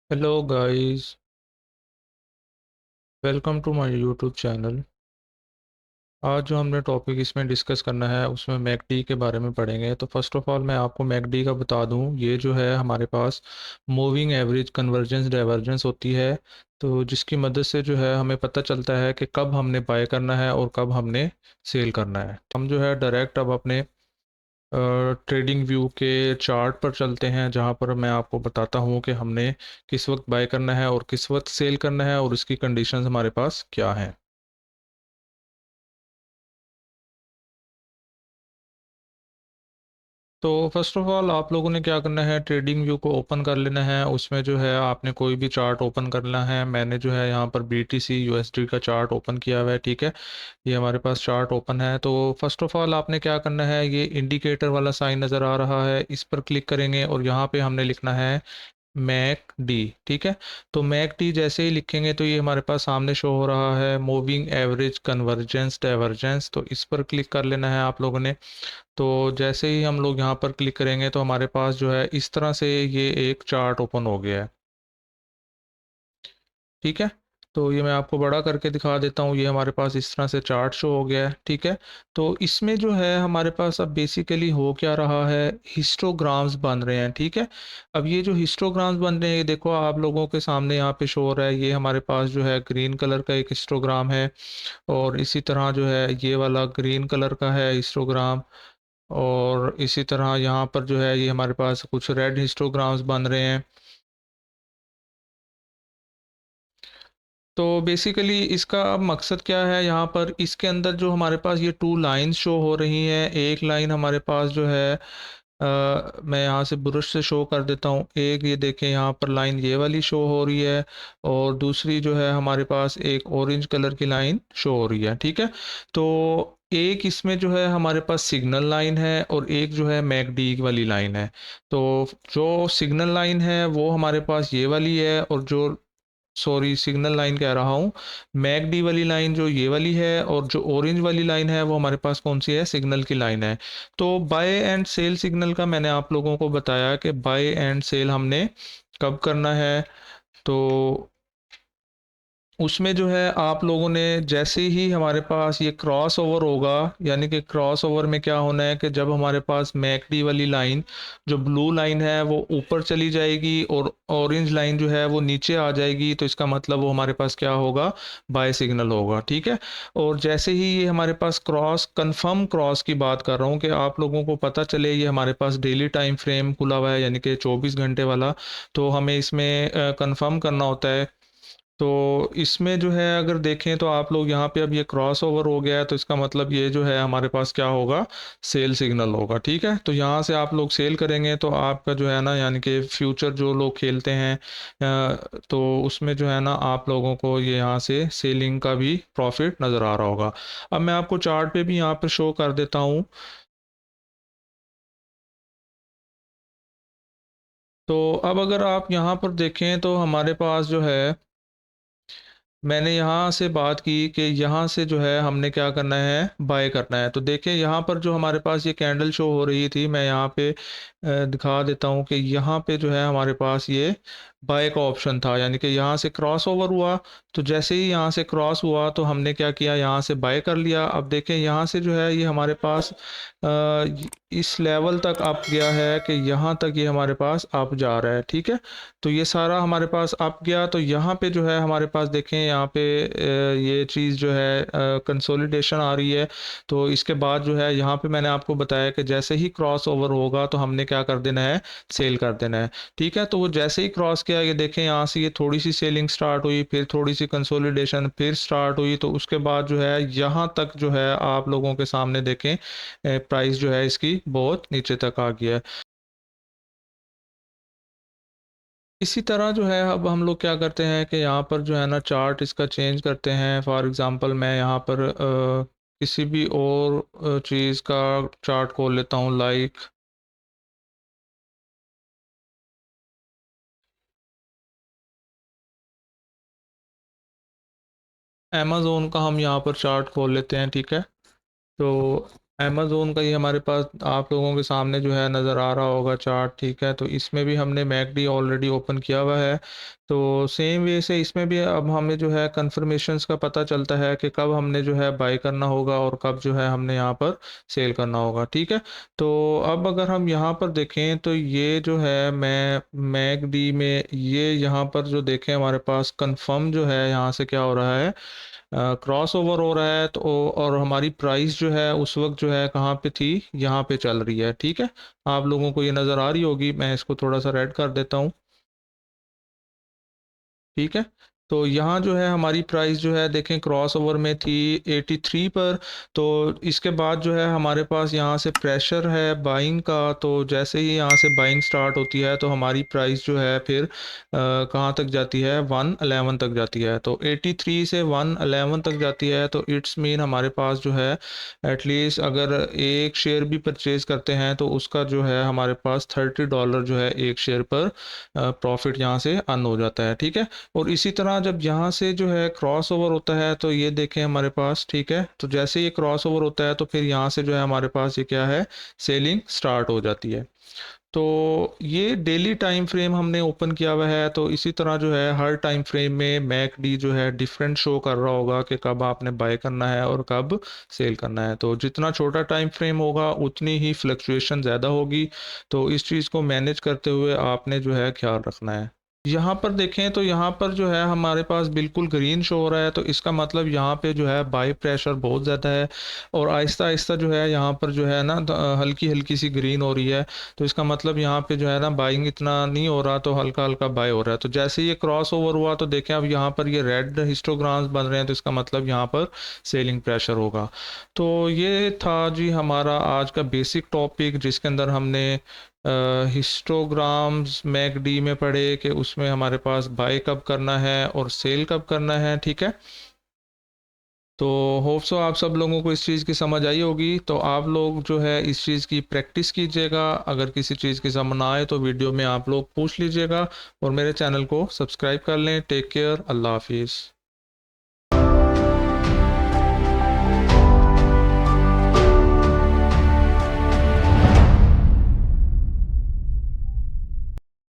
Hello guys, welcome to my YouTube channel. आज जो हमने टॉपिक इसमें डिस्कस करना है उसमें मैकडी के बारे में पढ़ेंगे। तो फर्स्ट ऑफ ऑल मैं आपको मैकडी का बता दूं, ये जो है हमारे पास मूविंग एवरेज कन्वर्जेंस डाइवर्जेंस होती है। तो जिसकी मदद से जो है हमें पता चलता है कि कब हमने बाय करना है और कब हमने सेल करना है। हम जो है डायरेक्ट अब अपने ट्रेडिंग व्यू के चार्ट पर चलते हैं, जहां पर मैं आपको बताता हूं कि हमने किस वक्त बाय करना है और किस वक्त सेल करना है और इसकी कंडीशंस हमारे पास क्या हैं। तो फर्स्ट ऑफ ऑल आप लोगों ने क्या करना है, ट्रेडिंग व्यू को ओपन कर लेना है। उसमें जो है आपने कोई भी चार्ट ओपन करना है। मैंने जो है यहाँ पर BTC USD का चार्ट ओपन किया हुआ है, ठीक है। ये हमारे पास चार्ट ओपन है। तो फर्स्ट ऑफ ऑल आपने क्या करना है, ये इंडिकेटर वाला साइन नज़र आ रहा है, इस पर क्लिक करेंगे और यहाँ पे हमने लिखना है मैक डी, ठीक है। तो मैक डी जैसे ही लिखेंगे तो ये हमारे पास सामने शो हो रहा है मूविंग एवरेज कन्वर्जेंस डाइवर्जेंस। तो इस पर क्लिक कर लेना है आप लोगों ने। तो जैसे ही हम लोग यहाँ पर क्लिक करेंगे तो हमारे पास जो है इस तरह से ये एक चार्ट ओपन हो गया है, ठीक है। तो ये मैं आपको बड़ा करके दिखा देता हूँ। ये हमारे पास इस तरह से चार्ट शो हो गया है, ठीक है। तो इसमें जो है हमारे पास अब बेसिकली हो क्या रहा है, हिस्टोग्राम्स बन रहे हैं, ठीक है। अब ये जो हिस्टोग्राम्स बन रहे हैं, ये देखो आप लोगों के सामने यहाँ पे शो हो रहा है। ये हमारे पास जो है ग्रीन कलर का एक हिस्टोग्राम है, और इसी तरह जो है ये वाला ग्रीन कलर का है हिस्टोग्राम। और इसी तरह यहाँ पर जो है ये हमारे पास कुछ रेड हिस्टोग्राम्स बन रहे हैं। तो बेसिकली इसका अब मकसद क्या है, यहाँ पर इसके अंदर जो हमारे पास ये टू लाइंस शो हो रही हैं। एक लाइन हमारे पास जो है मैं यहाँ से ब्रश से शो कर देता हूँ। एक ये देखें यहाँ पर लाइन ये वाली शो हो रही है, और दूसरी जो है हमारे पास एक ऑरेंज कलर की लाइन शो हो रही है, ठीक है। तो एक इसमें जो है हमारे पास सिग्नल लाइन है और एक जो है मैकडी वाली लाइन है। तो जो सिग्नल लाइन है वो हमारे पास ये वाली है, और जो सॉरी सिग्नल लाइन कह रहा हूँ, मैकडी वाली लाइन जो ये वाली है, और जो ऑरेंज वाली लाइन है वो हमारे पास कौन सी है, सिग्नल की लाइन है। तो बाय एंड सेल सिग्नल का मैंने आप लोगों को बताया कि बाय एंड सेल हमने कब करना है। तो उसमें जो है आप लोगों ने जैसे ही हमारे पास ये क्रॉस ओवर होगा, यानी कि क्रॉस ओवर में क्या होना है कि जब हमारे पास मैकडी वाली लाइन जो ब्लू लाइन है वो ऊपर चली जाएगी और ऑरेंज लाइन जो है वो नीचे आ जाएगी, तो इसका मतलब वो हमारे पास क्या होगा, बाय सिग्नल होगा, ठीक है। और जैसे ही ये हमारे पास क्रॉस, कंफर्म क्रॉस की बात कर रहा हूँ कि आप लोगों को पता चले ये हमारे पास डेली टाइम फ्रेम खुला हुआ है, यानी कि 24 घंटे वाला। तो हमें इसमें कंफर्म करना होता है। तो इसमें जो है अगर देखें तो आप लोग यहाँ पे अब ये क्रॉस ओवर हो गया है, तो इसका मतलब ये जो है हमारे पास क्या होगा, सेल सिग्नल होगा, ठीक है। तो यहाँ से आप लोग सेल करेंगे तो आपका जो है ना, यानी कि फ्यूचर जो लोग खेलते हैं तो उसमें जो है ना आप लोगों को ये यहाँ से सेलिंग का भी प्रॉफिट नज़र आ रहा होगा। अब मैं आपको चार्ट पे भी यहाँ पे शो कर देता हूँ। तो अब अगर आप यहाँ पर देखें तो हमारे पास जो है, मैंने यहाँ से बात की कि यहाँ से जो है हमने क्या करना है, बाय करना है। तो देखें यहाँ पर जो हमारे पास ये कैंडल शो हो रही थी, मैं यहाँ पे दिखा देता हूँ कि यहाँ पे जो है हमारे पास ये बाय का ऑप्शन था, यानी कि यहाँ से क्रॉस ओवर हुआ। तो जैसे ही यहाँ से क्रॉस हुआ तो हमने क्या किया, यहाँ से बाय कर लिया। अब देखें यहाँ से जो है ये हमारे पास इस लेवल तक अप गया है कि यहाँ तक ये हमारे पास अप जा रहा है, ठीक है। तो ये सारा हमारे पास अप गया। तो यहाँ पे जो है हमारे पास देखें यहाँ पे ये चीज़ जो है कंसोलिडेशन आ रही है। तो इसके बाद जो है यहाँ पे मैंने आपको बताया कि जैसे ही क्रॉस ओवर होगा तो हमने क्या कर देना है, सेल कर देना है, ठीक है। तो वो जैसे ही क्रॉस किया, ये देखें यहाँ से ये थोड़ी सी सेलिंग स्टार्ट हुई, फिर थोड़ी सी कंसोलिडेशन फिर स्टार्ट हुई। तो उसके बाद जो है यहाँ तक जो है आप लोगों के सामने देखें प्राइस जो है इसकी बहुत नीचे तक आ गया है। इसी तरह जो है अब हम लोग क्या करते हैं कि यहाँ पर जो है ना चार्ट इसका चेंज करते हैं। फॉर एग्जांपल मैं यहाँ पर किसी भी और चीज़ का चार्ट खोल लेता हूँ, लाइक अमेज़ोन का हम यहाँ पर चार्ट खोल लेते हैं, ठीक है। तो अमेज़न का ही हमारे पास आप लोगों के सामने जो है नज़र आ रहा होगा चार्ट, ठीक है? तो इसमें भी हमने मैकडी ऑलरेडी ओपन किया हुआ है। तो सेम वे से इसमें भी अब हमें जो है कन्फर्मेशंस का पता चलता है कि कब हमने जो है बाय करना होगा और कब जो है हमने यहाँ पर सेल करना होगा, ठीक है? तो अब अगर हम यहाँ पर देखें तो ये जो है मैं मैकडी में ये यहाँ पर जो देखें हमारे पास कन्फर्म जो है यहाँ से क्या हो रहा है, क्रॉस ओवर हो रहा है तो और हमारी प्राइस जो है उस वक़्त जो है कहाँ पे थी, यहाँ पे चल रही है, ठीक है? आप लोगों को ये नज़र आ रही होगी, मैं इसको थोड़ा-सा रेड कर देता हूँ। ठीक है? तो यहाँ जो है हमारी प्राइस जो है देखें क्रॉसओवर में थी 83 पर, तो इसके बाद जो है हमारे पास यहाँ से प्रेशर है बाइंग का, तो जैसे ही यहाँ से बाइंग स्टार्ट होती है तो हमारी प्राइस जो है फिर कहाँ तक जाती है 111 तक जाती है। तो 83 से 111 तक जाती है तो इट्स मीन हमारे पास जो है एटलीस्ट अगर एक शेयर भी परचेज़ करते हैं तो उसका जो है हमारे पास $30 जो है एक शेयर पर प्रॉफ़िट यहाँ से अर्न हो जाता है, ठीक है? और इसी तरह जब यहाँ से जो है क्रॉस ओवर होता है तो ये देखें हमारे पास, ठीक है? तो जैसे ये क्रॉस ओवर होता है तो फिर यहाँ से जो है हमारे पास ये क्या है, सेलिंग स्टार्ट हो जाती है। तो ये डेली टाइम फ्रेम हमने ओपन किया हुआ है, तो इसी तरह जो है हर टाइम फ्रेम में मैकडी जो है डिफरेंट शो कर रहा होगा कि कब आपने बाय करना है और कब सेल करना है। तो जितना छोटा टाइम फ्रेम होगा उतनी ही फ्लक्चुएशन ज़्यादा होगी, तो इस चीज़ को मैनेज करते हुए आपने जो है ख्याल रखना है। यहाँ पर देखें तो यहाँ पर जो है हमारे पास बिल्कुल ग्रीन शो हो रहा है, तो इसका मतलब यहाँ पे जो है बाय प्रेशर बहुत ज़्यादा है और आहिस्ता-आहिस्ता जो है यहाँ पर जो है ना हल्की-हल्की सी ग्रीन हो रही है। तो इसका मतलब यहाँ पे जो है ना बाइंग इतना नहीं हो रहा, तो हल्का-हल्का बाय हो रहा है। तो जैसे ये क्रॉस ओवर हुआ तो देखें अब यहाँ पर ये रेड हिस्टोग्राम्स बन रहे हैं, तो इसका मतलब यहाँ पर सेलिंग प्रेशर होगा। तो ये था जी हमारा आज का बेसिक टॉपिक, जिसके अंदर हमने हिस्टोग्राम्स मैकडी में पढ़े कि उसमें हमारे पास बाय कब करना है और सेल कब करना है, ठीक है? तो होप सो आप सब लोगों को इस चीज़ की समझ आई होगी। तो आप लोग जो है इस चीज़ की प्रैक्टिस कीजिएगा। अगर किसी चीज़ की समझ ना आए तो वीडियो में आप लोग पूछ लीजिएगा और मेरे चैनल को सब्सक्राइब कर लें। टेक केयर, अल्लाह हाफिज़।